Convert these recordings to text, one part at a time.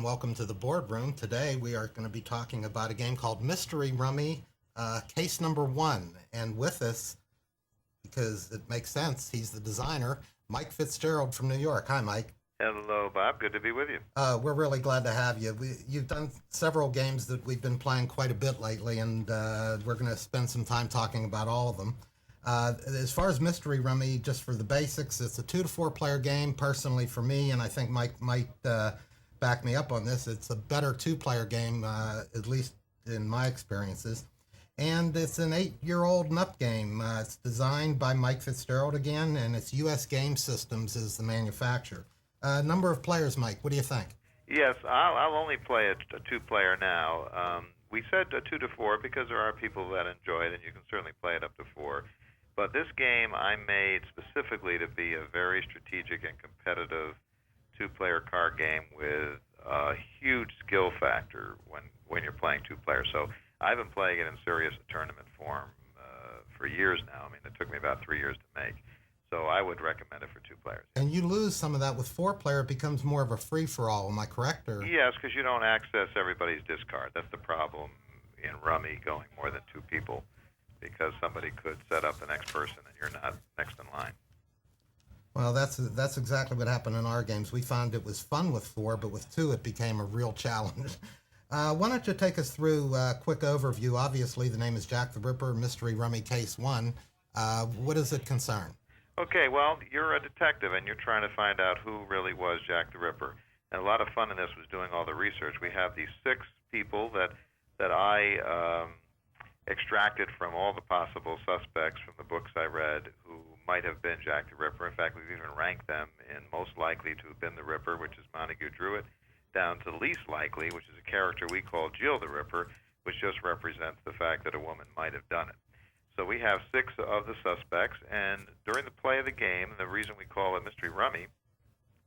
and welcome to the Boardroom. Today we are going to be talking about a game called Mystery Rummy, Case Number 1. And with us, because it makes sense, he's the designer, Mike Fitzgerald from New York. Hi, Mike. Hello, Bob. Good to be with you. We're really glad to have you. You've done several games that we've been playing quite a bit lately, and we're going to spend some time talking about all of them. As far as Mystery Rummy, just for the basics, it's a 2 to 4 player game. Personally, for me, and I think Mike might back me up on this, it's a better 2-player game, at least in my experiences. And it's an 8-year-old and up game. It's designed by Mike Fitzgerald again, and it's U.S. Game Systems is the manufacturer. Number of players, Mike, what do you think? Yes, I'll only play a 2-player now. We said 2 to 4 because there are people that enjoy it, and you can certainly play it up to 4. But this game I made specifically to be a very strategic and competitive 2-player card game with a huge skill factor when you're playing 2 players. So I've been playing it in serious tournament form for years now. I mean, it took me about 3 years to make. So I would recommend it for 2 players. And you lose some of that with 4-player. It becomes more of a free-for-all. Am I correct? Or? Yes, because you don't access everybody's discard. That's the problem in Rummy going more than 2 people, because somebody could set up the next person and you're not next in line. Well, that's exactly what happened in our games. We found it was fun with 4, but with 2 it became a real challenge. Why don't you take us through a quick overview? Obviously, the name is Jack the Ripper, Mystery Rummy Case 1. What does it concern? Okay, well, you're a detective and you're trying to find out who really was Jack the Ripper. And a lot of fun in this was doing all the research. We have these 6 people that I extracted from all the possible suspects from the books I read who might have been Jack the Ripper. In fact, we've even ranked them in most likely to have been the Ripper, which is Montague Druitt, down to least likely, which is a character we call Jill the Ripper, which just represents the fact that a woman might have done it. So we have 6 of the suspects, and during the play of the game, the reason we call it Mystery Rummy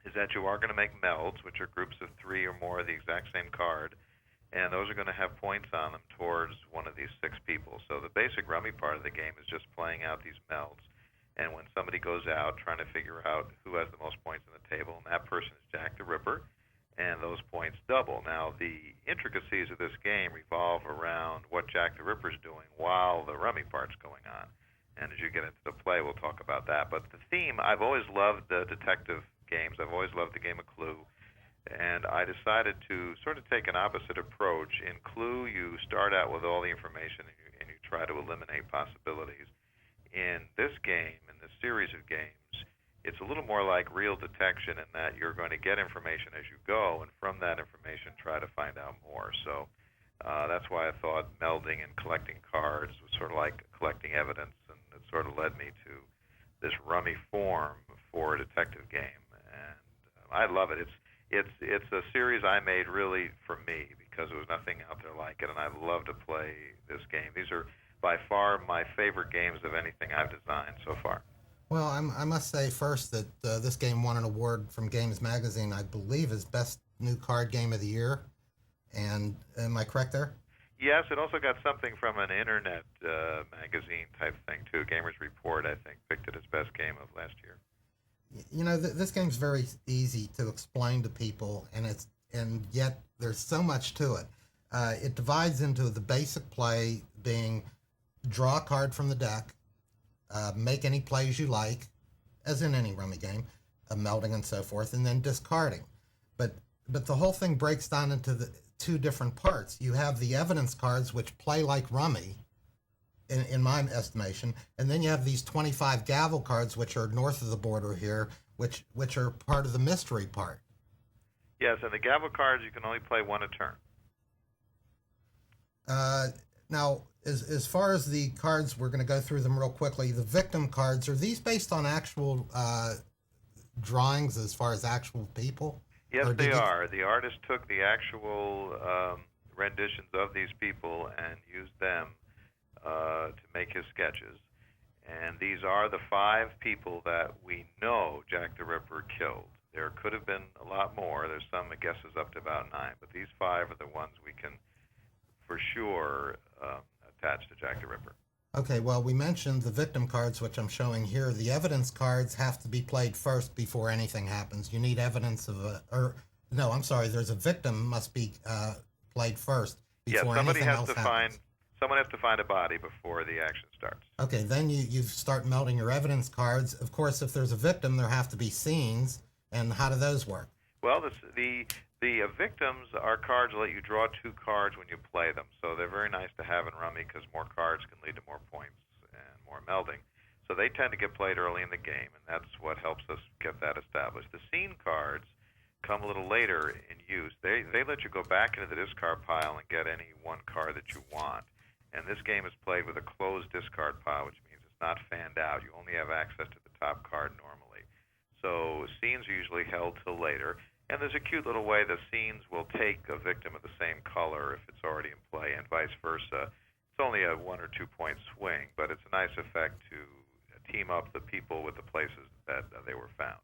is that you are going to make melds, which are groups of 3 or more of the exact same card, and those are going to have points on them towards one of these 6 people. So the basic Rummy part of the game is just playing out these melds, and when somebody goes out trying to figure out who has the most points on the table, and that person is Jack the Ripper, and those points double. Now, the intricacies of this game revolve around what Jack the Ripper's doing while the Rummy part's going on. And as you get into the play, we'll talk about that. But the theme, I've always loved the detective games. I've always loved the game of Clue. And I decided to sort of take an opposite approach. In Clue, you start out with all the information and you try to eliminate possibilities. In this game, in this series of games, it's a little more like real detection in that you're going to get information as you go, and from that information try to find out more. So that's why I thought melding and collecting cards was sort of like collecting evidence, and it sort of led me to this Rummy form for a detective game. And I love it. It's a series I made really for me because there was nothing out there like it, and I love to play this game. These are by far my favorite games of anything I've designed so far. Well, I must say first that this game won an award from Games Magazine, I believe, as Best New Card Game of the Year. And am I correct there? Yes, it also got something from an internet magazine type thing, too. Gamers Report, I think, picked it as Best Game of last year. You know, this game's very easy to explain to people, and yet there's so much to it. It divides into the basic play being draw a card from the deck, make any plays you like, as in any Rummy game, melding and so forth, and then discarding. But the whole thing breaks down into the 2 different parts. You have the evidence cards, which play like Rummy, in my estimation, and then you have these 25 gavel cards, which are north of the border here, which are part of the mystery part. Yes, and the gavel cards, you can only play 1 a turn. Now, as far as the cards, we're going to go through them real quickly. The victim cards, are these based on actual drawings as far as actual people? Yes, they are. The artist took the actual renditions of these people and used them to make his sketches. And these are the 5 people that we know Jack the Ripper killed. There could have been a lot more. There's some guesses up to about 9, but these 5 are the ones we can for sure attach to Jack the Ripper. Okay, well, we mentioned the victim cards, which I'm showing here. The evidence cards have to be played first before anything happens. You need evidence of or No, I'm sorry. There's a victim must be played first Yeah, before somebody anything has else to happens. someone has to find a body before the action starts. Okay, then you start melting your evidence cards. Of course, if there's a victim, there have to be scenes. And how do those work? Well, the victims are cards that let you draw 2 cards when you play them, so they're very nice to have in Rummy because more cards can lead to more points and more melding. So they tend to get played early in the game, and that's what helps us get that established. The scene cards come a little later in use. They let you go back into the discard pile and get any one card that you want. And this game is played with a closed discard pile, which means it's not fanned out. You only have access to the top card normally. So scenes are usually held till later. And there's a cute little way the scenes will take a victim of the same color if it's already in play, and vice versa. It's only a 1 or 2 point swing, but it's a nice effect to team up the people with the places that they were found.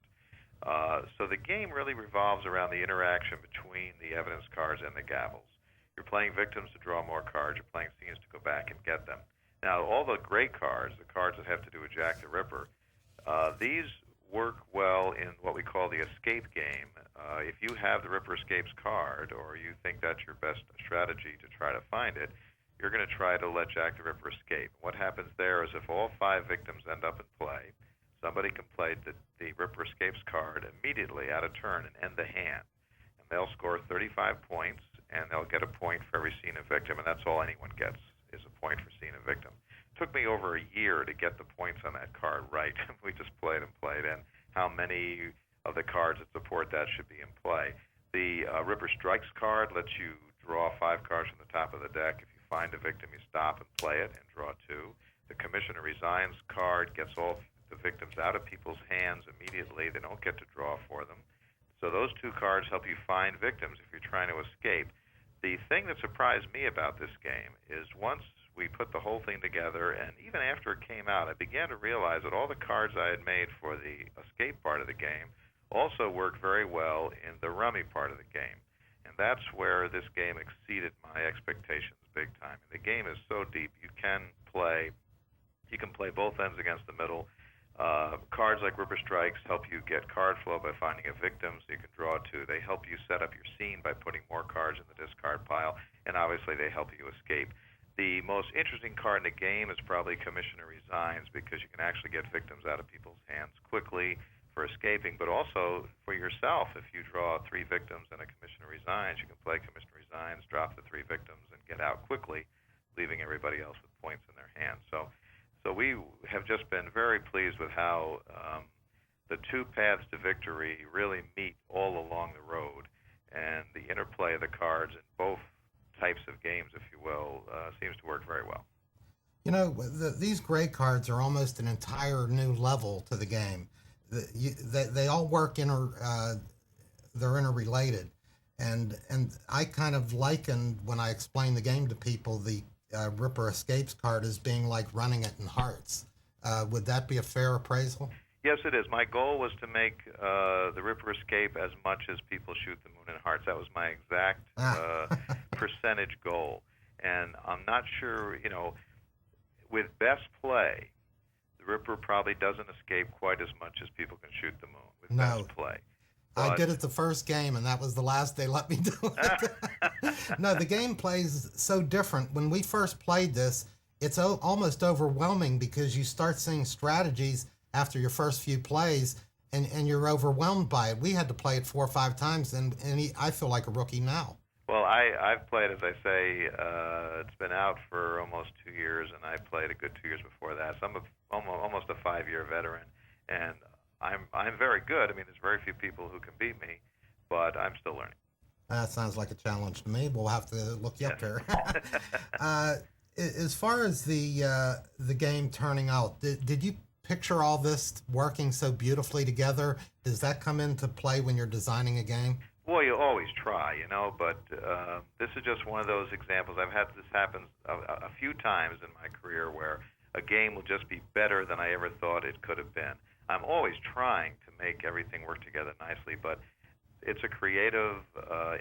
So the game really revolves around the interaction between the evidence cards and the gavels. You're playing victims to draw more cards. You're playing scenes to go back and get them. Now, all the gray cards, the cards that have to do with Jack the Ripper, these work well in what we call the escape game. If you have the Ripper Escapes card, or you think that's your best strategy to try to find it, you're going to try to let Jack the Ripper escape. What happens there is if all 5 victims end up in play, somebody can play the Ripper Escapes card immediately out of turn and end the hand. And they'll score 35 points, and they'll get a point for every scene of victim, and that's all anyone gets is a point for scene of victim. It took me over a year to get the points on that card right. We just played, and how many of the cards that support that should be in play. The Ripper Strikes card lets you draw 5 cards from the top of the deck. If you find a victim, you stop and play it and draw 2. The Commissioner Resigns card gets all the victims out of people's hands immediately. They don't get to draw for them. So those 2 cards help you find victims if you're trying to escape. The thing that surprised me about this game is once we put the whole thing together, and even after it came out, I began to realize that all the cards I had made for the escape part of the game also worked very well in the Rummy part of the game. And that's where this game exceeded my expectations big time. The game is so deep. You can play both ends against the middle. Cards like Ripper Strikes help you get card flow by finding a victim, so you can draw 2. They help you set up your scene by putting more cards in the discard pile, and obviously they help you escape. The most interesting card in the game is probably Commissioner Resigns, because you can actually get victims out of people's hands quickly for escaping, but also for yourself. If you draw 3 victims and a Commissioner Resigns, you can play Commissioner Resigns, drop the 3 victims, and get out quickly, leaving everybody else with points in their hands. So we have just been very pleased with how the 2 paths to victory really meet all along the road, and the interplay of the cards in both types of games, if you will, seems to work very well. You know, these gray cards are almost an entire new level to the game. They all work they're interrelated, and I kind of liken when I explain the game to people the Ripper Escapes card as being like running it in hearts. Would that be a fair appraisal? Yes, it is. My goal was to make the Ripper Escape as much as people shoot the moon in hearts. That was my exact percentage goal. And I'm not sure, with best play, the Ripper probably doesn't escape quite as much as people can shoot the moon with best play. I did it the first game, and that was the last they let me do it. No, the game plays so different. When we first played this, it's almost overwhelming because you start seeing strategies after your first few plays, and you're overwhelmed by it. We had to play it 4 or 5 times, and I feel like a rookie now. Well, I've played, as I say, it's been out for almost 2 years, and I played a good 2 years before that. So I'm almost a 5-year veteran, and I'm very good. I mean, there's very few people who can beat me, but I'm still learning. That sounds like a challenge to me. We'll have to look you up here. As far as the game turning out, did you picture all this working so beautifully together? Does that come into play when you're designing a game? Well, you always try, but this is just one of those examples. I've had this happen a few times in my career where a game will just be better than I ever thought it could have been. I'm always trying to make everything work together nicely, but it's a creative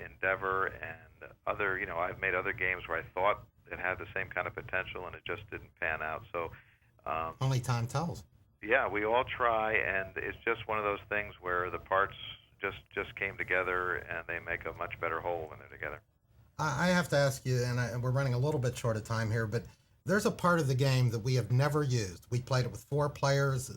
endeavor, and I've made other games where I thought it had the same kind of potential, and it just didn't pan out. So only time tells. Yeah, we all try, and it's just one of those things where the parts just came together, and they make a much better whole when they're together. I have to ask you, and we're running a little bit short of time here, but there's a part of the game that we have never used. We played it with 4 players,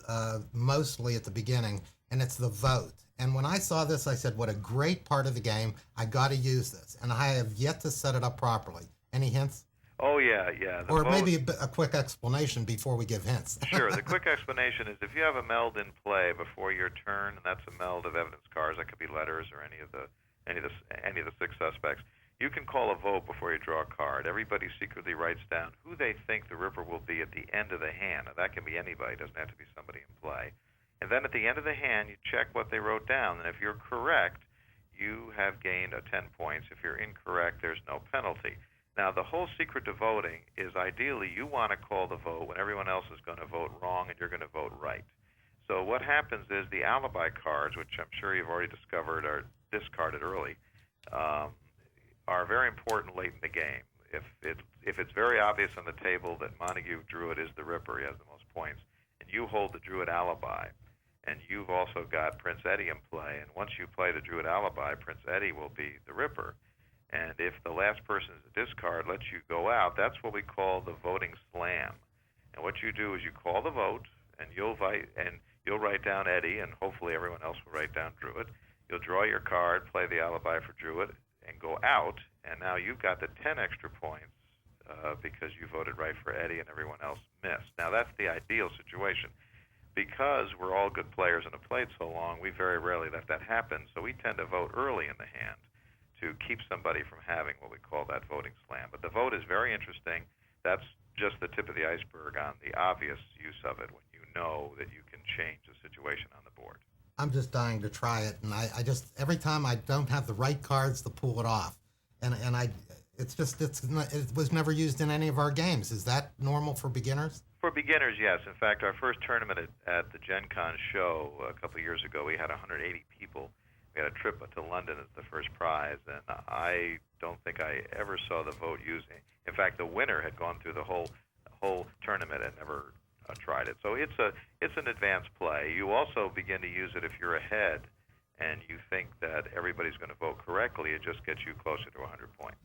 mostly at the beginning, and it's the vote. And when I saw this, I said, what a great part of the game. I got to use this. And I have yet to set it up properly. Any hints? Oh, yeah. Or maybe a quick explanation before we give hints. Sure. The quick explanation is if you have a meld in play before your turn, and that's a meld of evidence cards, that could be letters or any of the 6 suspects, you can call a vote before you draw a card. Everybody secretly writes down who they think the Ripper will be at the end of the hand. Now, that can be anybody. It doesn't have to be somebody in play. And then at the end of the hand, you check what they wrote down. And if you're correct, you have gained 10 points. If you're incorrect, there's no penalty. Now, the whole secret to voting is ideally you want to call the vote when everyone else is going to vote wrong and you're going to vote right. So what happens is the alibi cards, which I'm sure you've already discovered are discarded early, are very important late in the game. If it's very obvious on the table that Montague Druid is the Ripper, he has the most points, and you hold the Druid alibi, and you've also got Prince Eddie in play, and once you play the Druid alibi, Prince Eddie will be the Ripper. And if the last person is a discard lets you go out, that's what we call the voting slam. And what you do is you call the vote, and you'll write down Eddie, and hopefully everyone else will write down Druid. You'll draw your card, play the alibi for Druid, and go out, and now you've got the 10 extra points because you voted right for Eddie and everyone else missed. Now, that's the ideal situation. Because we're all good players and have played so long, we very rarely let that happen, so we tend to vote early in the hand to keep somebody from having what we call that voting slam. But the vote is very interesting. That's just the tip of the iceberg on the obvious use of it when you know that you can change the situation on the board. I'm just dying to try it, and I just every time I don't have the right cards to pull it off, and it was never used in any of our games. Is that normal for beginners? For beginners, yes. In fact, our first tournament at the Gen Con show a couple of years ago, we had 180 people. We had a trip to London as the first prize, and I don't think I ever saw the vote using. In fact, the winner had gone through the whole tournament and never tried it. So it's an advanced play. You also begin to use it if you're ahead and you think that everybody's going to vote correctly. It just gets you closer to 100 points.